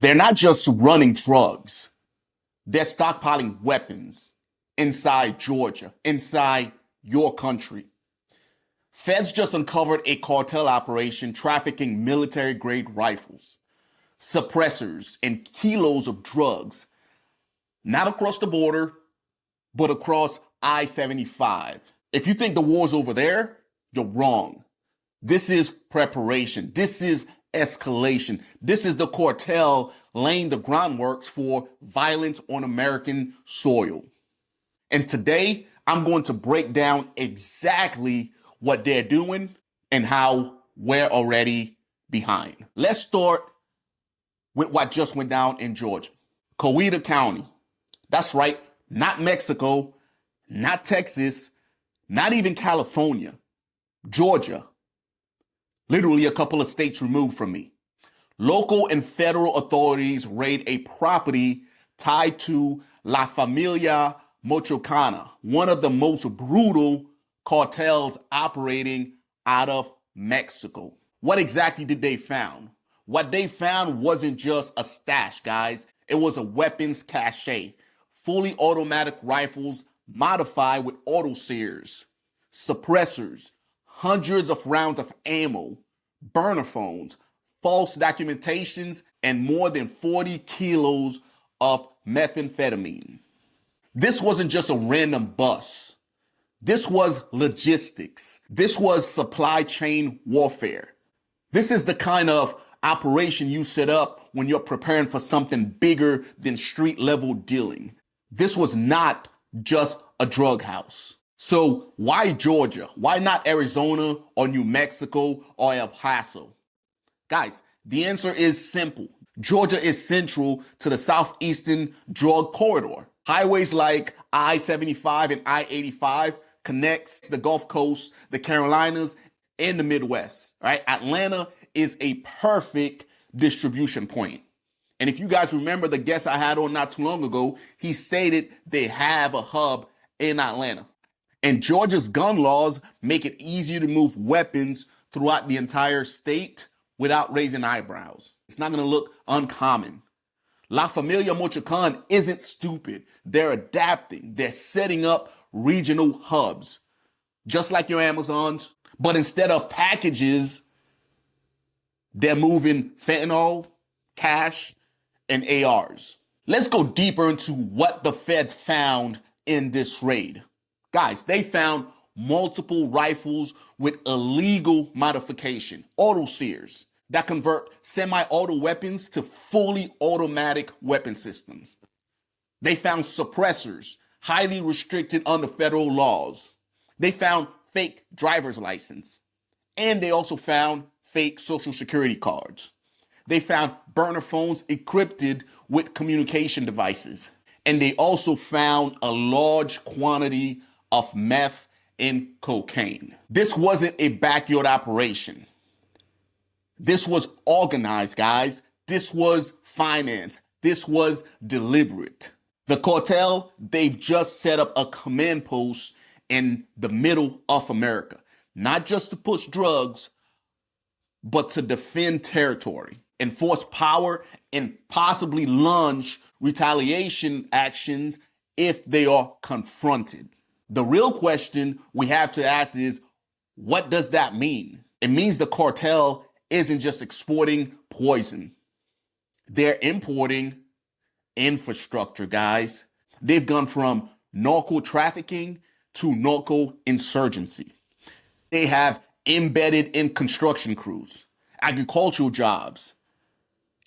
They're not just running drugs. They're stockpiling weapons inside Georgia, inside your country. Feds just uncovered a cartel operation trafficking military-grade rifles, suppressors, and kilos of drugs, not across the border, but across I-75. If you think the war's over there, you're wrong. This is preparation. This is escalation. This is the cartel laying the groundwork for violence on American soil. And today, I'm going to break down exactly what they're doing and how we're already behind. Let's start with what just went down in Georgia. Coweta County. That's right, not Mexico, not Texas, not even California. Georgia. Literally a couple of states removed from me. Local and federal authorities raid a property tied to La Familia Mochocana, one of the most brutal cartels operating out of Mexico. What exactly did they find? What they found wasn't just a stash, guys. It was a weapons cache. Fully automatic rifles modified with auto sears, suppressors, hundreds of rounds of ammo, burner phones, false documentations, and more than 40 kilos of methamphetamine. This wasn't just a random bust. This was logistics. This was supply chain warfare. This is the kind of operation you set up when you're preparing for something bigger than street level dealing. This was not just a drug house. So why Georgia? Why not Arizona or New Mexico or El Paso? Guys, the answer is simple. Georgia is central to the southeastern drug corridor. Highways like I-75 and I-85 connects the Gulf Coast, the Carolinas, and the Midwest. Right? Atlanta is a perfect distribution point. And if you guys remember the guest I had on not too long ago, he stated they have a hub in Atlanta. And Georgia's gun laws make it easier to move weapons throughout the entire state without raising eyebrows. It's not going to look uncommon. La Familia Mochocan isn't stupid. They're adapting. They're setting up regional hubs, just like your Amazons. But instead of packages, they're moving fentanyl, cash, and ARs. Let's go deeper into what the feds found in this raid. Guys, they found multiple rifles with illegal modification, auto sears, that convert semi-auto weapons to fully automatic weapon systems. They found suppressors, highly restricted under federal laws. They found fake driver's license. And they also found fake social security cards. They found burner phones encrypted with communication devices. And they also found a large quantity of meth and cocaine. This wasn't a backyard operation. This was organized, guys. This was financed. This was deliberate. The cartel, they've just set up a command post in the middle of America, not just to push drugs, but to defend territory, enforce power, and possibly launch retaliation actions if they are confronted. The real question we have to ask is, what does that mean? It means the cartel isn't just exporting poison. They're importing infrastructure, guys. They've gone from narco trafficking to narco insurgency. They have embedded in construction crews, agricultural jobs,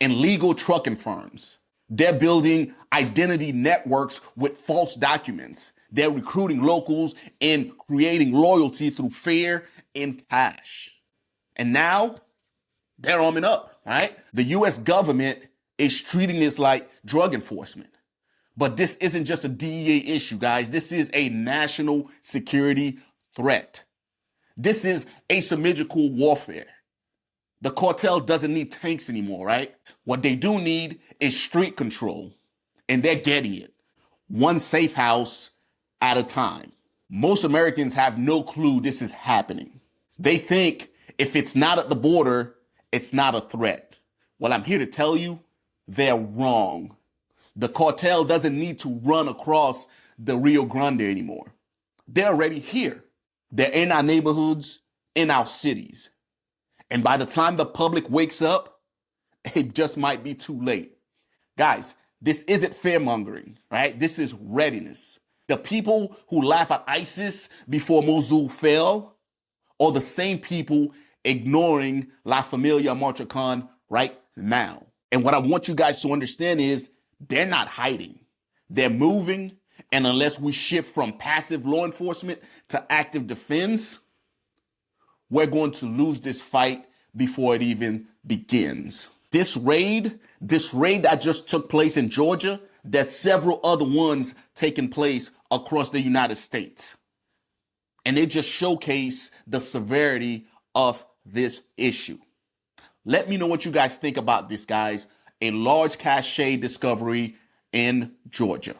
and legal trucking firms. They're building identity networks with false documents. They're recruiting locals and creating loyalty through fear and cash. And now they're arming up, right? The US government is treating this like drug enforcement. But this isn't just a DEA issue, guys. This is a national security threat. This is asymmetrical warfare. The cartel doesn't need tanks anymore, right? What they do need is street control, and they're getting it. One safe house at a time. Most Americans have no clue this is happening. They think if it's not at the border, it's not a threat. Well, I'm here to tell you, they're wrong. The cartel doesn't need to run across the Rio Grande anymore. They're already here. They're in our neighborhoods, in our cities. And by the time the public wakes up, it just might be too late. Guys, this isn't fear-mongering, right? This is readiness. The people who laugh at ISIS before Mosul fell are the same people ignoring La Familia Marchacon right now. And what I want you guys to understand is they're not hiding. They're moving. And unless we shift from passive law enforcement to active defense, we're going to lose this fight before it even begins. This raid that just took place in Georgia, there's several other ones taking place across the United States. And they just showcase the severity of this issue. Let me know what you guys think about this, guys. A large cache discovery in Georgia.